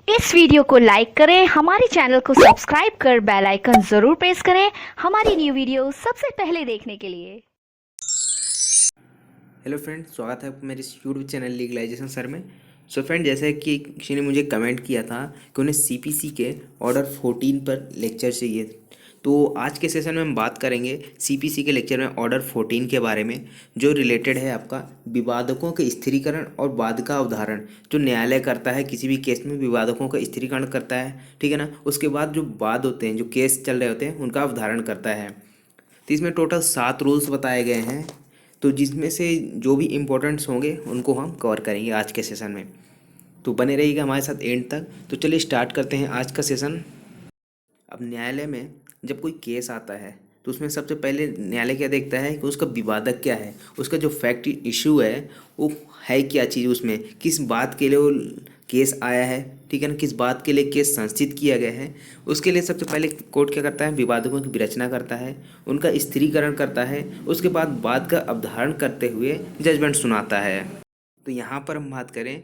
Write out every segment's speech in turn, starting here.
इस वीडियो को लाइक करें, हमारे चैनल को सब्सक्राइब कर बेल आइकन जरूर प्रेस करें हमारी न्यू वीडियो सबसे पहले देखने के लिए। हेलो फ्रेंड, स्वागत है आपको मेरे इस यूट्यूब चैनल लीगलाइजेशन सर में। सो फ्रेंड, जैसे कि किसी ने मुझे कमेंट किया था कि उन्हें सीपीसी के ऑर्डर 14 पर लेक्चर चाहिए, तो आज के सेशन में हम बात करेंगे सीपीसी के लेक्चर में ऑर्डर 14 के बारे में, जो रिलेटेड है आपका विवादकों के स्थिरीकरण और वाद का अवधारण। जो न्यायालय करता है किसी भी केस में, विवादकों का स्थिरीकरण करता है, ठीक है ना। उसके बाद जो वाद होते हैं, जो केस चल रहे होते हैं, उनका अवधारण करता है। तो इसमें टोटल 7 रूल्स बताए गए हैं, तो जिसमें से जो भी इम्पोर्टेंट्स होंगे उनको हम कवर करेंगे आज के सेशन में। तो बने रहिएगा हमारे साथ एंड तक। तो चलिए स्टार्ट करते हैं आज का सेशन। अब न्यायालय में जब कोई केस आता है तो उसमें सबसे पहले न्यायालय क्या देखता है कि उसका विवादक क्या है, उसका जो फैक्ट इशू है वो है क्या चीज़, उसमें किस बात के लिए वो केस आया है, ठीक है ना, किस बात के लिए केस संस्थित किया गया है। उसके लिए सबसे पहले कोर्ट क्या करता है, विवादकों की विरचना करता है, उनका स्थिरीकरण करता है, उसके बाद वाद का अवधारण करते हुए जजमेंट सुनाता है। तो यहाँ पर हम बात करें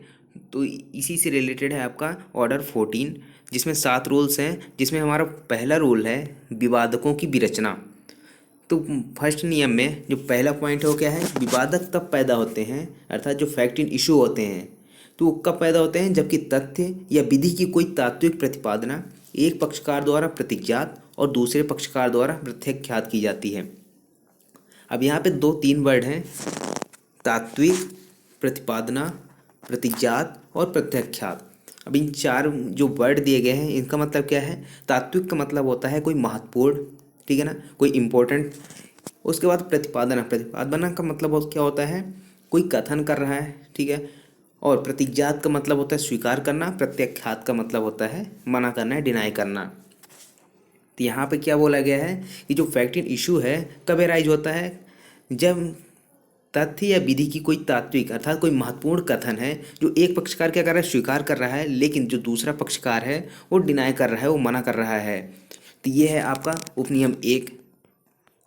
तो इसी से रिलेटेड है आपका ऑर्डर 14, जिसमें 7 रूल्स हैं, जिसमें हमारा पहला रूल है विवादकों की विरचना। तो फर्स्ट नियम में जो पहला पॉइंट है वो क्या है, विवादक तब पैदा होते हैं, अर्थात जो फैक्ट इन इशू होते हैं तो वो कब पैदा होते हैं, जबकि तथ्य या विधि की कोई तात्विक प्रतिपादना एक पक्षकार द्वारा प्रतिज्ञात और दूसरे पक्षकार द्वारा प्रत्याख्यात की जाती है। अब यहाँ पे 2-3 वर्ड हैं, तात्विक, प्रतिपादना, प्रतिज्ञात और प्रत्याख्यात। अब इन 4 जो वर्ड दिए गए हैं इनका मतलब क्या है। तात्विक का मतलब होता है कोई महत्वपूर्ण, ठीक है ना, कोई इम्पोर्टेंट। उसके बाद प्रतिपादना, प्रतिपादना का मतलब क्या होता है, कोई कथन कर रहा है, ठीक है। और प्रतिज्ञात का मतलब होता है स्वीकार करना, प्रत्याख्यात का मतलब होता है मना करना है, डिनाई करना। तो यहाँ पे क्या बोला गया है कि जो फैक्ट इन इशू है कब एराइज होता है, जब तथ्य या विधि की कोई तात्विक अर्थात कोई महत्वपूर्ण कथन है जो एक पक्षकार क्या कर रहा है, स्वीकार कर रहा है, लेकिन जो दूसरा पक्षकार है वो डिनाई कर रहा है, वो मना कर रहा है। तो ये है आपका उपनियम 1।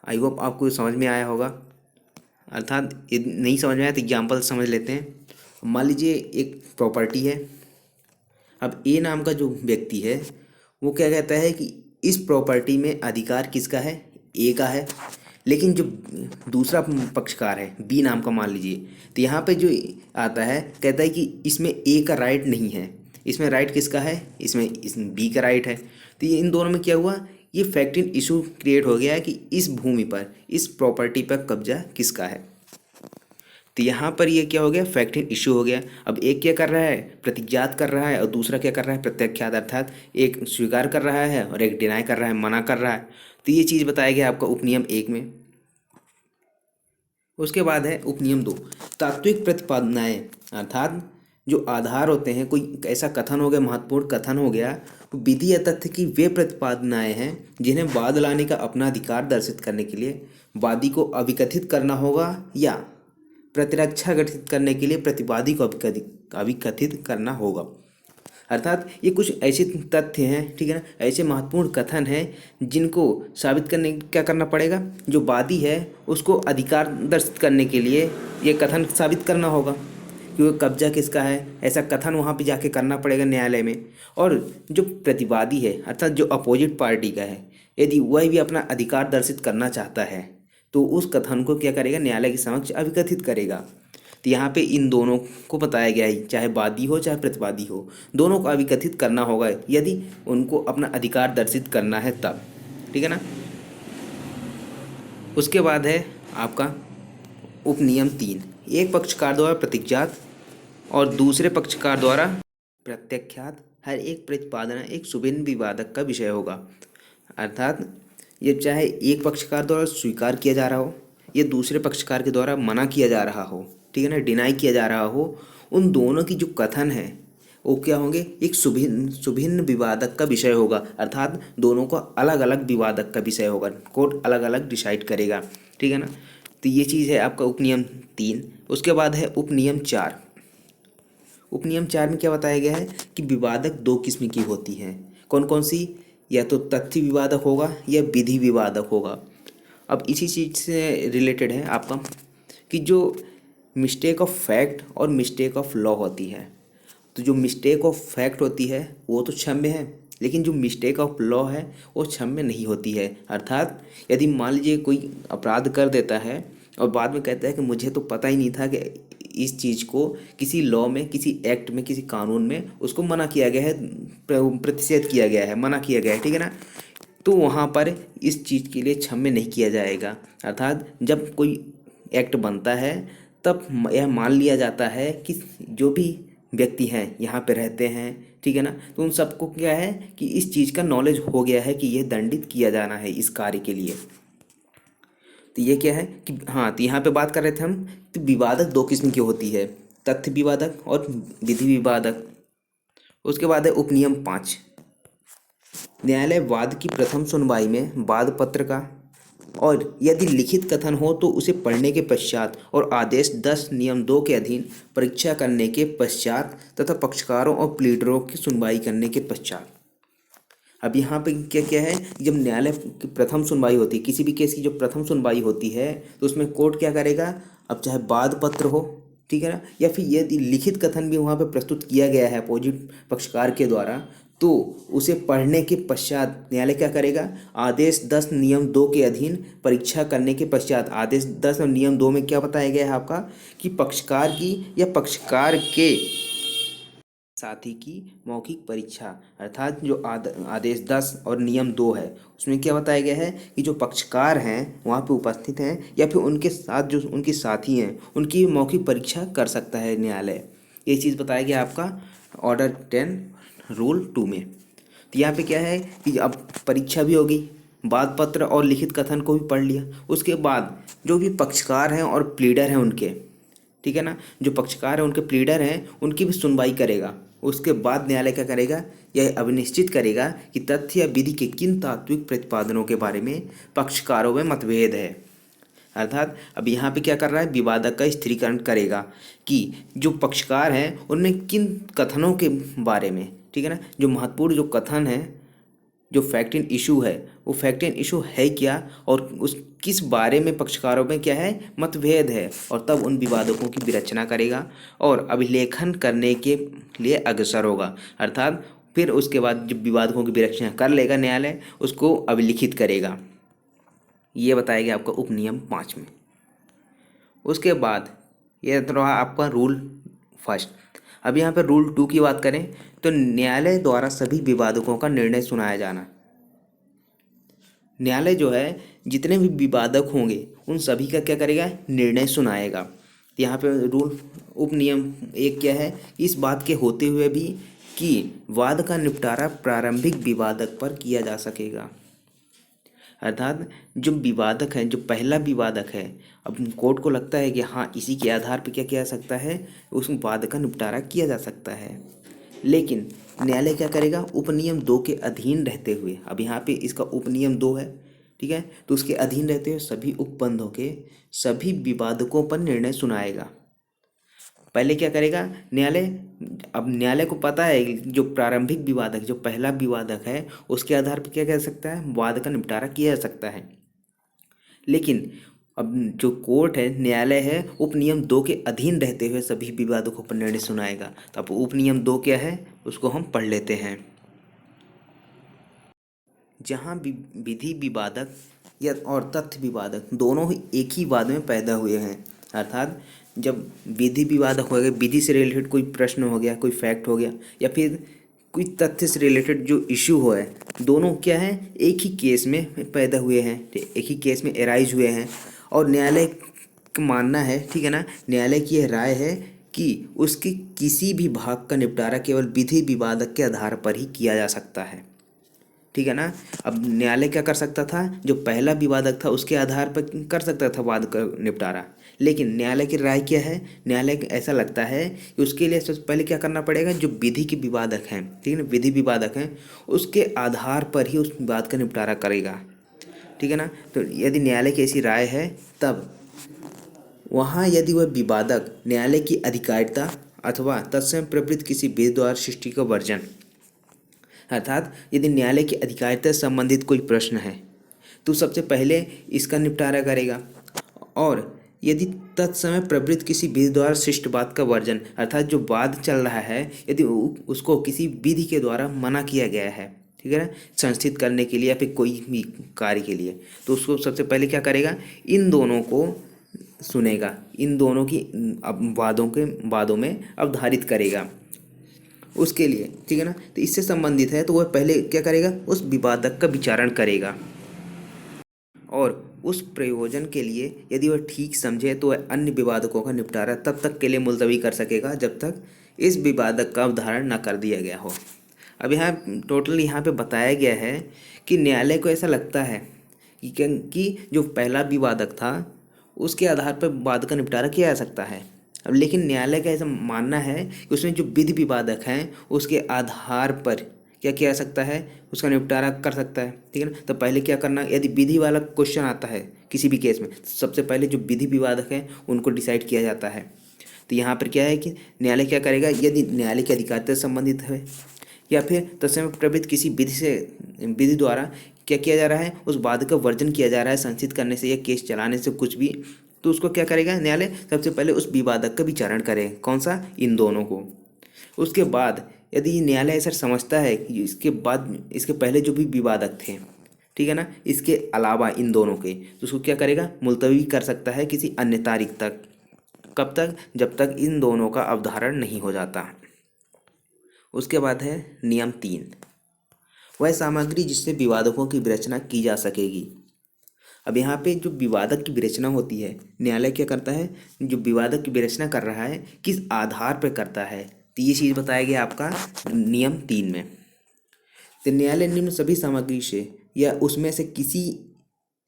आई होप आपको समझ में आया होगा। अर्थात ये नहीं समझ में आया तो एग्जाम्पल समझ लेते हैं। मान लीजिए एक प्रॉपर्टी है। अब ए नाम का जो व्यक्ति है वो क्या कहता है कि इस प्रॉपर्टी में अधिकार किसका है, ए का है। लेकिन जो दूसरा पक्षकार है बी नाम का मान लीजिए, तो यहाँ पे जो आता है कहता है कि इसमें ए का राइट नहीं है, इसमें राइट किसका है, इसमें बी का राइट है। तो ये इन दोनों में क्या हुआ, ये फैक्ट इन इशू क्रिएट हो गया है कि इस भूमि पर, इस प्रॉपर्टी पर कब्जा किसका है। तो यहाँ पर ये क्या हो गया, फैक्ट इन इशू हो गया। अब एक क्या कर रहा है, प्रतिज्ञात कर रहा है, और दूसरा क्या कर रहा है, प्रत्याख्यात, अर्थात एक स्वीकार कर रहा है और एक डिनाई कर रहा है, मना कर रहा है। तो ये चीज़ बताया गया आपका उपनियम 1 में। उसके बाद है उपनियम 2, तात्विक प्रतिपादनाएं, अर्थात जो आधार होते हैं, कोई ऐसा कथन हो गया, महत्वपूर्ण कथन हो गया, विधि या तथ्य की वे प्रतिपादनाएं हैं जिन्हें वाद लाने का अपना अधिकार दर्शित करने के लिए वादी को अविकथित करना होगा या प्रतिरक्षा गठित करने के लिए प्रतिवादी को अविकथित करना होगा। अर्थात ये कुछ ऐसे तथ्य हैं, ठीक है ना, ऐसे महत्वपूर्ण कथन हैं जिनको साबित करने क्या करना पड़ेगा, जो वादी है उसको अधिकार दर्शित करने के लिए ये कथन साबित करना होगा कि वो कब्जा किसका है, ऐसा कथन वहाँ पे जाके करना पड़ेगा न्यायालय में। और जो प्रतिवादी है अर्थात जो अपोजिट पार्टी का है, यदि वह भी अपना अधिकार दर्शित करना चाहता है तो उस कथन को क्या करेगा, न्यायालय के समक्ष अविकथित करेगा। तो यहाँ पे इन दोनों को बताया गया है, चाहे वादी हो चाहे प्रतिवादी हो, दोनों को अविकथित करना होगा यदि उनको अपना अधिकार दर्शित करना है तब, ठीक है ना। उसके बाद है आपका उपनियम 3, एक पक्षकार द्वारा प्रतिज्ञात और दूसरे पक्षकार द्वारा प्रत्याख्यात हर एक प्रतिपादन एक सुभिन्न विवादक का विषय होगा। अर्थात ये चाहे एक पक्षकार द्वारा स्वीकार किया जा रहा हो या दूसरे पक्षकार के द्वारा मना किया जा रहा हो, ठीक है ना, डिनाई किया जा रहा हो, उन दोनों की जो कथन है वो क्या होंगे, एक सुभिन्न विवादक का विषय होगा। अर्थात दोनों को अलग अलग विवादक का विषय होगा, कोर्ट अलग अलग डिसाइड करेगा, ठीक है ना। तो ये चीज़ है आपका उपनियम 3। उसके बाद है उपनियम 4। उपनियम 4 में क्या बताया गया है कि विवादक 2 किस्म की होती हैं। कौन कौन सी, या तो तथ्य विवादक होगा या विधि विवादक होगा। अब इसी चीज़ से रिलेटेड है आपका कि जो मिस्टेक ऑफ फैक्ट और मिस्टेक ऑफ लॉ होती है। तो जो मिस्टेक ऑफ फैक्ट होती है वो तो क्षम्य है, लेकिन जो मिस्टेक ऑफ लॉ है वो क्षम्य नहीं होती है। अर्थात यदि मान लीजिए कोई अपराध कर देता है और बाद में कहता है कि मुझे तो पता ही नहीं था कि इस चीज़ को किसी लॉ में, किसी एक्ट में, किसी कानून में उसको मना किया गया है, प्रतिषेध किया गया है, मना किया गया है, ठीक है ना, तो वहाँ पर इस चीज़ के लिए क्षम्य नहीं किया जाएगा। अर्थात जब कोई एक्ट बनता है तब यह मान लिया जाता है कि जो भी व्यक्ति हैं यहाँ पे रहते हैं, ठीक है ना, तो उन सबको क्या है कि इस चीज़ का नॉलेज हो गया है कि यह दंडित किया जाना है इस कार्य के लिए। तो ये क्या है कि हाँ, तो यहाँ पे बात कर रहे थे हम, तो विवादक दो किस्म की होती है, तथ्य विवादक और विधि विवादक। उसके बाद है उपनियम 5। न्यायालय वाद की प्रथम सुनवाई में वाद पत्र का और यदि लिखित कथन हो तो उसे पढ़ने के पश्चात और आदेश 10 नियम 2 के अधीन परीक्षा करने के पश्चात तथा पक्षकारों और प्लीडरों की सुनवाई करने के पश्चात। अब यहाँ पे क्या क्या है, जब न्यायालय की प्रथम सुनवाई होती है, किसी भी केस की जो प्रथम सुनवाई होती है, तो उसमें कोर्ट क्या करेगा, अब चाहे वाद पत्र हो, ठीक है ना, या फिर यदि लिखित कथन भी वहाँ पे प्रस्तुत किया गया है अपोजिट पक्षकार के द्वारा, तो उसे पढ़ने के पश्चात न्यायालय क्या करेगा, आदेश 10 नियम 2 के अधीन परीक्षा करने के पश्चात, आदेश 10 और नियम 2 में क्या बताया गया है आपका कि पक्षकार की या पक्षकार के साथी की मौखिक परीक्षा, अर्थात जो आदेश 10 और नियम 2 है उसमें क्या बताया गया है कि जो पक्षकार हैं वहाँ पे उपस्थित हैं या फिर उनके साथ जो उनके साथी हैं उनकी मौखिक परीक्षा कर सकता है न्यायालय। ये चीज़ बताया गया आपका ऑर्डर 10 रूल 2 में। तो यहाँ पे क्या है कि अब परीक्षा भी होगी, वाद पत्र और लिखित कथन को भी पढ़ लिया, उसके बाद जो भी पक्षकार हैं और प्लीडर हैं उनके, ठीक है ना, जो पक्षकार हैं उनके प्लीडर हैं उनकी भी सुनवाई करेगा। उसके बाद न्यायालय क्या करेगा, यह अभिनिश्चित करेगा कि तथ्य या विधि के किन तात्विक प्रतिपादनों के बारे में पक्षकारों में मतभेद है। अर्थात अब यहाँ पे क्या कर रहा है, विवादक का स्थिरीकरण करेगा कि जो पक्षकार हैं उनमें किन कथनों के बारे में, ठीक है ना, जो महत्वपूर्ण जो कथन है, जो फैक्ट इन इशू है, वो फैक्ट इन इशू है क्या और उस किस बारे में पक्षकारों में क्या है मतभेद है, और तब उन विवादकों की विरचना करेगा और अभिलेखन करने के लिए अग्रसर होगा। अर्थात फिर उसके बाद जब विवादकों की विरचना कर लेगा न्यायालय, उसको अभिलिखित करेगा। ये बताया गया आपका उपनियम 5 में। उसके बाद ये रहा आपका रूल 1। अब यहाँ पर रूल 2 की बात करें तो न्यायालय द्वारा सभी विवादकों का निर्णय सुनाया जाना। न्यायालय जो है जितने भी विवादक होंगे उन सभी का क्या करेगा, निर्णय सुनाएगा। यहाँ पे रूल उपनियम 1 क्या है, इस बात के होते हुए भी कि वाद का निपटारा प्रारंभिक विवादक पर किया जा सकेगा। अर्थात जो विवादक है, जो पहला विवादक है, अब कोर्ट को लगता है कि हाँ इसी के आधार पर क्या किया जा सकता है, उस वाद का निपटारा किया जा सकता है, लेकिन न्यायालय क्या करेगा, उपनियम 2 के अधीन रहते हुए, अब यहाँ पे इसका उपनियम 2 है, ठीक है, तो उसके अधीन रहते हुए सभी उपबंधों के सभी विवादकों पर निर्णय सुनाएगा। पहले क्या करेगा न्यायालय, अब न्यायालय को पता है कि जो प्रारंभिक विवादक, जो पहला विवादक है, उसके आधार पर क्या कह सकता है, वाद का निपटारा किया जा सकता है, लेकिन अब जो कोर्ट है, न्यायालय है, उपनियम 2 के अधीन रहते हुए सभी विवादकों पर निर्णय सुनाएगा। तो अब उपनियम 2 क्या है उसको हम पढ़ लेते हैं। जहाँ विधि विवादक या और तथ्य विवादक दोनों ही एक ही वाद में पैदा हुए हैं, अर्थात जब विधि विवादक हो गया, विधि से रिलेटेड कोई प्रश्न हो गया, कोई फैक्ट हो गया, या फिर कोई तथ्य से रिलेटेड जो इशू हो है, दोनों क्या है एक ही केस में पैदा हुए हैं, एक ही केस में एराइज हुए हैं, और न्यायालय का मानना है, ठीक है ना, न्यायालय की यह राय है कि उसके किसी भी भाग का निपटारा केवल विधि विवादक के आधार पर ही किया जा सकता है, ठीक है ना। अब न्यायालय क्या कर सकता था, जो पहला विवादक था उसके आधार पर कर सकता था वाद का निपटारा, लेकिन न्यायालय की राय क्या है, न्यायालय को ऐसा लगता है कि उसके लिए सबसे पहले क्या करना पड़ेगा, जो विधि के विवादक हैं, ठीक है ना, विधि विवादक हैं, उसके आधार पर ही उस विवाद का निपटारा करेगा, ठीक है ना। तो यदि न्यायालय की ऐसी राय है, तब वहाँ यदि वह विवादक न्यायालय की अधिकारिता अथवा तत्समय प्रवृत्त किसी विधि द्वारा सृष्टि का वर्जन, अर्थात यदि न्यायालय की अधिकारिता से संबंधित कोई प्रश्न है तो सबसे पहले इसका निपटारा करेगा, और यदि तत्समय प्रवृत्त किसी विधि द्वारा शिष्ट बात का वर्जन, अर्थात जो वाद चल रहा है यदि उसको किसी विधि के द्वारा मना किया गया है, ठीक है ना, संस्थित करने के लिए या फिर कोई भी कार्य के लिए, तो उसको सबसे पहले क्या करेगा, इन दोनों को सुनेगा, इन दोनों की वादों में अवधारित करेगा उसके लिए, ठीक है ना। तो इससे संबंधित है तो वह पहले क्या करेगा, उस विवादक का विचारण करेगा और उस प्रयोजन के लिए यदि वह ठीक समझे तो वह अन्य विवादकों का निपटारा तब तक के लिए मुलतवी कर सकेगा जब तक इस विवादक का अवधारण न कर दिया गया हो। अब यहाँ पे बताया गया है कि न्यायालय को ऐसा लगता है कि जो पहला विवादक था उसके आधार पर वाद का निपटारा किया जा सकता है। अब लेकिन न्यायालय का ऐसा मानना है कि उसमें जो विधि विवादक हैं उसके आधार पर क्या किया जा सकता है, उसका निपटारा कर सकता है, ठीक है ना। तो पहले क्या करना, यदि विधि वाला क्वेश्चन आता है किसी भी केस में, सबसे पहले जो विधि विवादक हैं उनको डिसाइड किया जाता है। तो यहाँ पर क्या है कि न्यायालय क्या करेगा, यदि न्यायालय के अधिकारिता से संबंधित है या फिर तत्समय प्रवृत्त किसी विधि द्वारा क्या किया जा रहा है, उस वाद का वर्जन किया जा रहा है संस्थित करने से या केस चलाने से कुछ भी, तो उसको क्या करेगा न्यायालय, सबसे पहले उस विवादक का विचारण करे, कौन सा, इन दोनों को। उसके बाद यदि न्यायालय ऐसा समझता है कि इसके पहले जो भी विवादक थे, ठीक है ना, इसके अलावा इन दोनों के, तो उसको क्या करेगा, मुलतवी कर सकता है किसी अन्य तारीख तक। कब तक, जब तक इन दोनों का अवधारण नहीं हो जाता। उसके बाद है नियम 3, वह सामग्री जिससे विवादकों की विरचना की जा सकेगी। अब यहाँ पे जो विवादक की विरचना होती है, न्यायालय क्या करता है, जो विवादक की विरचना कर रहा है किस आधार पर करता है, तो ये चीज़ बताया गया आपका नियम 3 में। तो न्यायालय निम्न सभी सामग्री से या उसमें से किसी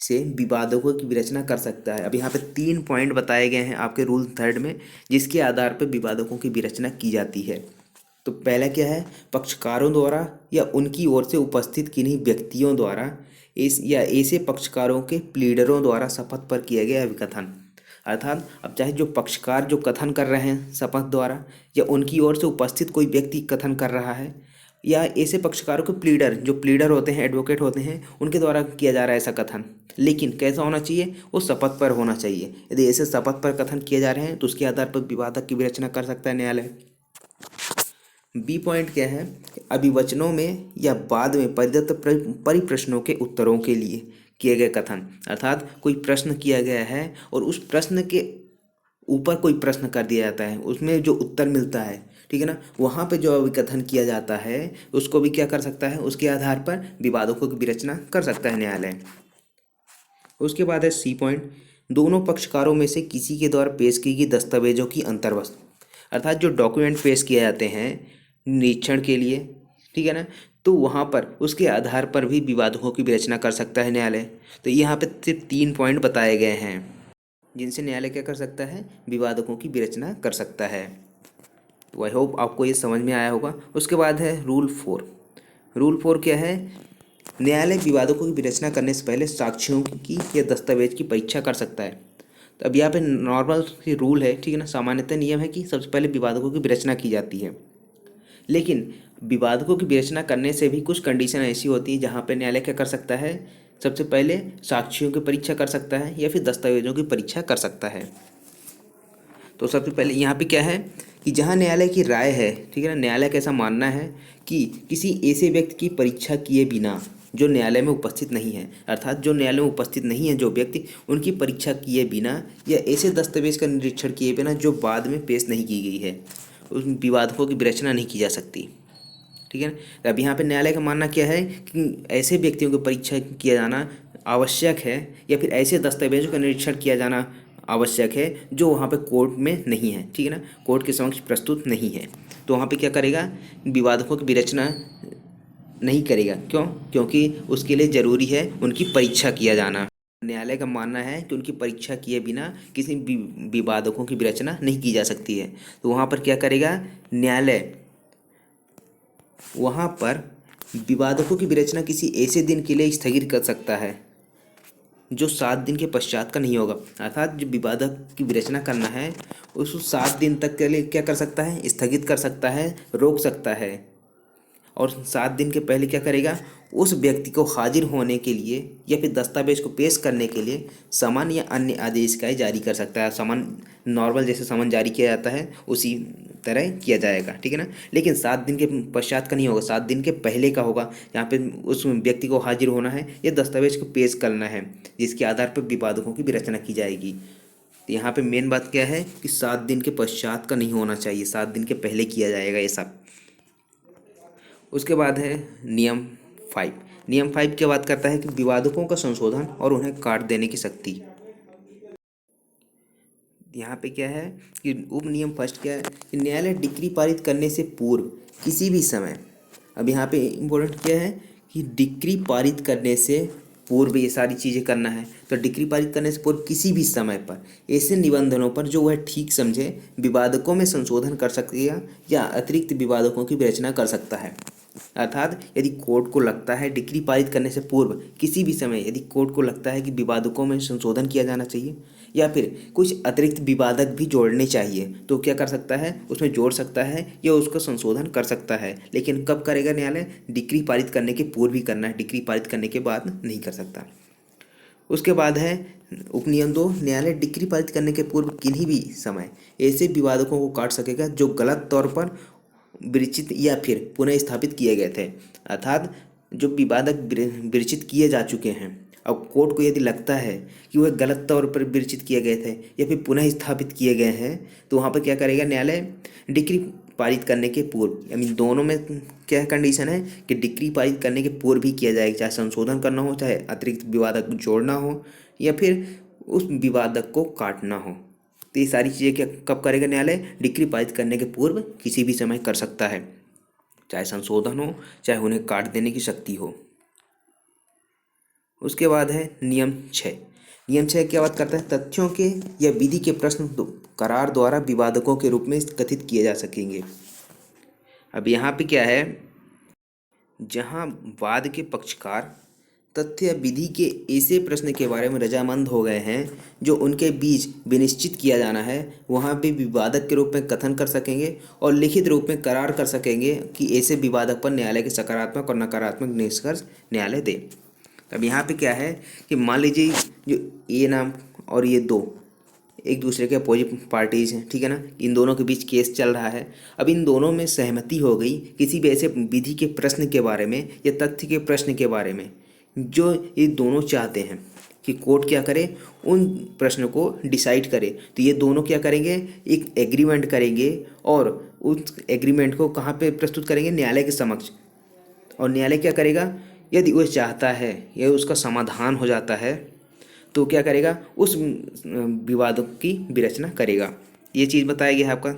से विवादकों की विरचना कर सकता है। अब यहाँ पे 3 पॉइंट बताए गए हैं आपके रूल 3 में, जिसके आधार पर विवादकों की विरचना की जाती है। तो पहला क्या है, पक्षकारों द्वारा या उनकी ओर से उपस्थित किन्हीं व्यक्तियों द्वारा या ऐसे पक्षकारों के प्लीडरों द्वारा शपथ पर किया गया अभिकथन। अर्थात अब चाहे जो पक्षकार जो कथन कर रहे हैं शपथ द्वारा, या उनकी ओर से उपस्थित कोई व्यक्ति कथन कर रहा है, या ऐसे पक्षकारों के प्लीडर, जो प्लीडर होते हैं, एडवोकेट होते हैं, उनके द्वारा किया जा रहा है ऐसा कथन, लेकिन कैसा होना चाहिए, वो शपथ पर होना चाहिए। यदि ऐसे शपथ पर कथन किए जा रहे हैं तो उसके आधार पर विवादक की विरचना कर सकता है न्यायालय। बी पॉइंट क्या है, अभिवचनों में या बाद में परिदत्त परिप्रश्नों के उत्तरों के लिए किए गए कथन। अर्थात कोई प्रश्न किया गया है और उस प्रश्न के ऊपर कोई प्रश्न कर दिया जाता है, उसमें जो उत्तर मिलता है, ठीक है ना, वहाँ पे जो अभिकथन किया जाता है उसको भी क्या कर सकता है, उसके आधार पर विवादकों की विरचना कर सकता है न्यायालय। उसके बाद है सी पॉइंट, दोनों पक्षकारों में से किसी के द्वारा पेश की गई दस्तावेजों की अंतर्वस्तु। अर्थात जो डॉक्यूमेंट पेश किए जाते हैं निरीक्षण के लिए, ठीक है ना, तो वहाँ पर उसके आधार पर भी विवादकों की विरचना कर सकता है न्यायालय। तो यहाँ पे सिर्फ 3 पॉइंट बताए गए हैं जिनसे न्यायालय क्या कर सकता है, विवादकों की विरचना कर सकता है। तो आई होप आपको ये समझ में आया होगा। उसके बाद है रूल 4। रूल 4 क्या है, न्यायालय विवादकों की विरचना करने से पहले साक्ष्यों की या दस्तावेज की परीक्षा कर सकता है। तो अब यहाँ पे नॉर्मल रूल है, ठीक है ना, सामान्यतः नियम है कि सबसे पहले विवादकों की विरचना की जाती है, लेकिन विवादकों की विरचना करने से भी कुछ कंडीशन ऐसी होती है जहाँ पे न्यायालय क्या कर सकता है, सबसे पहले साक्ष्यों की परीक्षा कर सकता है या फिर दस्तावेजों की परीक्षा कर सकता है। तो सबसे पहले यहाँ पे क्या है कि जहाँ न्यायालय की राय है, ठीक है ना, न्यायालय का ऐसा मानना है कि किसी ऐसे व्यक्ति की परीक्षा किए बिना जो न्यायालय में उपस्थित नहीं है, अर्थात जो न्यायालय में उपस्थित नहीं है जो व्यक्ति, उनकी परीक्षा किए बिना या ऐसे दस्तावेज का निरीक्षण किए बिना जो बाद में पेश नहीं की गई है, उस विवादकों की विरचना नहीं की जा सकती, ठीक है ना। अब यहाँ पे न्यायालय का मानना क्या है कि ऐसे व्यक्तियों की परीक्षा किया जाना आवश्यक है या फिर ऐसे दस्तावेजों का निरीक्षण किया जाना आवश्यक है जो वहाँ पे कोर्ट में नहीं है, ठीक है ना, कोर्ट के समक्ष प्रस्तुत नहीं है। तो वहाँ पे क्या करेगा, विवादकों की विरचना नहीं करेगा। क्यों, क्योंकि उसके लिए ज़रूरी है उनकी परीक्षा किया जाना। न्यायालय का मानना है कि उनकी परीक्षा किए बिना किसी विवादकों की विरचना नहीं की जा सकती है। तो वहाँ पर क्या करेगा न्यायालय, वहाँ पर विवादकों की विरचना किसी ऐसे दिन के लिए स्थगित कर सकता है जो 7 दिन के पश्चात का नहीं होगा। अर्थात जो विवादक की विरचना करना है उसको 7 दिन तक के लिए क्या कर सकता है, स्थगित कर सकता है, रोक सकता है, और 7 दिन के पहले क्या करेगा, उस व्यक्ति को हाजिर होने के लिए या फिर दस्तावेज को पेश करने के लिए समन या अन्य आदेश का जारी कर सकता है। समन नॉर्मल जैसे समन जारी किया जाता है उसी तरह किया जाएगा, ठीक है ना। लेकिन 7 दिन के पश्चात का नहीं होगा, 7 दिन के पहले का होगा। यहाँ पे उस व्यक्ति को हाजिर होना है या दस्तावेज को पेश करना है, जिसके आधार पर विवादकों की विरचना की जाएगी। तो यहाँ पे मेन बात क्या है कि 7 दिन के पश्चात का नहीं होना चाहिए, 7 दिन के पहले किया जाएगा ये सब। उसके बाद है नियम 5। नियम 5 क्या बात करता है कि विवादकों का संशोधन और उन्हें काट देने की शक्ति। यहाँ पे क्या है कि उप नियम फर्स्ट क्या है कि न्यायालय डिक्री पारित करने से पूर्व किसी भी समय, अब यहाँ पे इम्पोर्टेंट क्या है कि डिक्री पारित करने से पूर्व ये सारी चीज़ें करना है। तो डिक्री पारित करने से पूर्व किसी भी समय पर ऐसे निबंधनों पर जो वह ठीक समझे विवादकों में संशोधन कर सकेगा या अतिरिक्त विवादकों की विरचना कर सकता है। अर्थात यदि कोर्ट को लगता है डिक्री पारित करने से पूर्व किसी भी समय यदि कोर्ट को लगता है कि विवादकों में संशोधन किया जाना चाहिए या फिर कुछ अतिरिक्त विवादक भी जोड़ने चाहिए, तो क्या कर सकता है, उसमें जोड़ सकता है या उसका संशोधन कर सकता है। लेकिन कब करेगा न्यायालय, डिक्री पारित करने के पूर्व ही करना है, डिक्री पारित करने के बाद नहीं कर सकता। उसके बाद है उपनियम 2, न्यायालय डिक्री पारित करने के पूर्व किन्हीं भी समय ऐसे विवादकों को काट सकेगा जो गलत तौर पर विरचित या फिर पुनः स्थापित किए गए थे। अर्थात जो विवादक विरचित किए जा चुके हैं, अब कोर्ट को यदि लगता है कि वह गलत तौर पर विरचित किए गए थे या फिर पुनः स्थापित किए गए हैं, तो वहाँ पर क्या करेगा न्यायालय, डिक्री पारित करने के पूर्व, आई मीन दोनों में क्या कंडीशन है कि डिक्री पारित करने के पूर्व भी किया जाएगा, चाहे संशोधन करना हो, चाहे अतिरिक्त विवादक जोड़ना हो या फिर उस विवादक को काटना हो। तो ये सारी चीज़ें क्या कब करेगा न्यायालय, डिक्री पारित करने के पूर्व किसी भी समय कर सकता है, चाहे संशोधन हो चाहे उन्हें काट देने की शक्ति हो। उसके बाद है नियम 6। नियम 6 क्या बात करता है, तथ्यों के या विधि के प्रश्न करार द्वारा विवादकों के रूप में कथित किए जा सकेंगे। अब यहाँ पे क्या है, जहाँ वाद के पक्षकार तथ्य या विधि के ऐसे प्रश्न के बारे में रजामंद हो गए हैं जो उनके बीच विनिश्चित किया जाना है, वहाँ भी विवादक के रूप में कथन कर सकेंगे और लिखित रूप में करार कर सकेंगे कि ऐसे विवादक पर न्यायालय के सकारात्मक और नकारात्मक निष्कर्ष न्यायालय दे। अब यहाँ पे क्या है कि मान लीजिए जो ए नाम और ये दो एक दूसरे के अपोजिट पार्टीज हैं, ठीक है ना, इन दोनों के बीच केस चल रहा है। अब इन दोनों में सहमति हो गई किसी भी ऐसे विधि के प्रश्न के बारे में या तथ्य के प्रश्न के बारे में जो ये दोनों चाहते हैं कि कोर्ट क्या करे, उन प्रश्नों को डिसाइड करे। तो ये दोनों क्या करेंगे, एक एग्रीमेंट करेंगे और उस एग्रीमेंट को कहाँ पे प्रस्तुत करेंगे, न्यायालय के समक्ष। और न्यायालय क्या करेगा, यदि वो चाहता है या उसका समाधान हो जाता है तो क्या करेगा, उस विवादों की विरचना करेगा। ये चीज़ बताया गया है आपका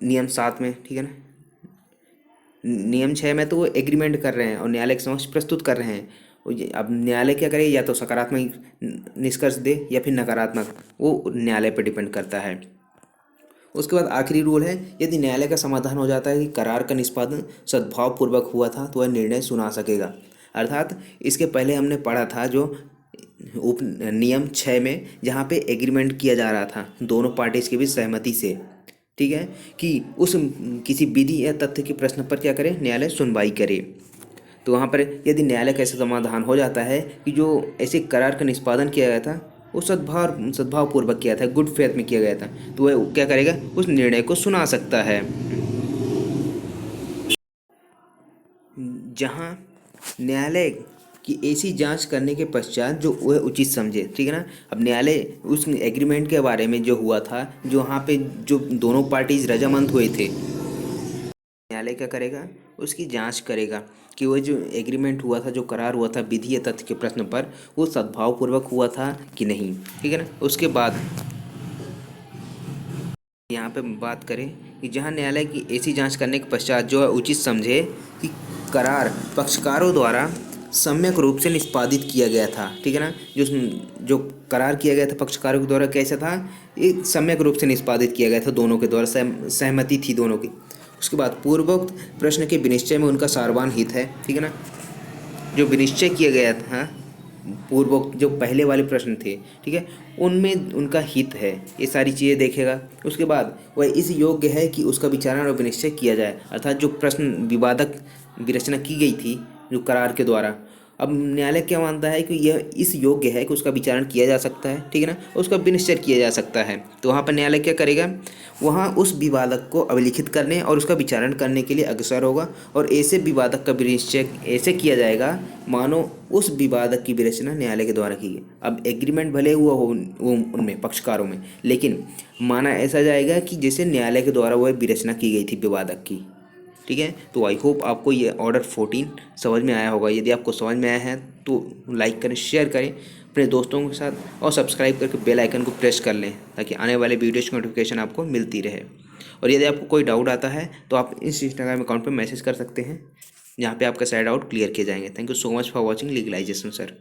नियम 7 में, ठीक है ना। नियम 6 में तो वो एग्रीमेंट कर रहे हैं और न्यायालय के समक्ष प्रस्तुत कर रहे हैं। अब न्यायालय क्या करे, या तो सकारात्मक निष्कर्ष दे या फिर नकारात्मक, वो न्यायालय पर डिपेंड करता है। उसके बाद आखिरी रूल है, यदि न्यायालय का समाधान हो जाता है कि करार का निष्पादन सद्भावपूर्वक हुआ था तो वह निर्णय सुना सकेगा। अर्थात इसके पहले हमने पढ़ा था जो उप नियम 6 में, जहाँ पे एग्रीमेंट किया जा रहा था दोनों पार्टीज के बीच सहमति से, ठीक है, कि उस किसी विधि या तथ्य के प्रश्न पर क्या करे, न्यायालय सुनवाई करे। तो वहाँ पर यदि न्यायालय का ऐसा समाधान हो जाता है कि जो ऐसे करार का निष्पादन किया गया था वो सद्भावपूर्वक किया था, गुड फेथ में किया गया था, तो वह क्या करेगा, उस निर्णय को सुना सकता है। जहाँ न्यायालय की ऐसी जांच करने के पश्चात जो वह उचित समझे, ठीक है ना। अब न्यायालय उस एग्रीमेंट के बारे में जो हुआ था, जो वहाँ पे जो दोनों पार्टीज रजामंद हुए थे, न्यायालय क्या करेगा, उसकी जांच करेगा कि वह जो एग्रीमेंट हुआ था, जो करार हुआ था विधि या तथ्य के प्रश्न पर, वो सद्भावपूर्वक हुआ था कि नहीं, ठीक है ना। उसके बाद यहाँ पे बात करें कि जहाँ न्यायालय की ऐसी जांच करने के पश्चात जो उचित समझे कि करार पक्षकारों द्वारा सम्यक रूप से निष्पादित किया गया था, ठीक है ना। जो करार किया गया था पक्षकारों के द्वारा कैसा था, एक सम्यक रूप से निष्पादित किया गया था, दोनों के द्वारा सहमति थी दोनों की। उसके बाद पूर्वोक्त प्रश्न के विनिश्चय में उनका सारवान हित है, ठीक है ना। जो विनिश्चय किया गया था पूर्वोक्त जो पहले वाले प्रश्न थे, ठीक है, उनमें उनका हित है, ये सारी चीज़ें देखेगा। उसके बाद वह इस योग्य है कि उसका विचारण और विनिश्चय किया जाए, अर्थात जो प्रश्न विवादक विरचना की गई थी जो करार के द्वारा, अब न्यायालय क्या मानता है कि यह इस योग्य है कि उसका विचारण किया जा सकता है, ठीक है ना, और उसका विनिश्चय किया जा सकता है। तो वहाँ पर न्यायालय क्या करेगा, वहाँ उस विवादक को अभिलिखित करने और उसका विचारण करने के लिए अग्रसर होगा, और ऐसे विवादक का विनिश्चय ऐसे किया जाएगा मानो उस विवादक की विरचना न्यायालय के द्वारा की गई। अब एग्रीमेंट भले हुआ हो उनमें पक्षकारों में, लेकिन माना ऐसा जाएगा कि जैसे न्यायालय के द्वारा वह विरचना की गई थी विवादक की, ठीक है। तो आई होप आपको ये ऑर्डर 14 समझ में आया होगा। यदि आपको समझ में आया है तो लाइक करें, शेयर करें अपने दोस्तों के साथ, और सब्सक्राइब करके बेल आइकन को प्रेस कर लें ताकि आने वाले वीडियोज़ की नोटिफिकेशन आपको मिलती रहे। और यदि आपको कोई डाउट आता है तो आप इस इंस्टाग्राम अकाउंट पर मैसेज कर सकते हैं, जहाँ पे आपका सारे डाउट क्लियर किए जाएंगे। Thank you so much for watching legalisation sir.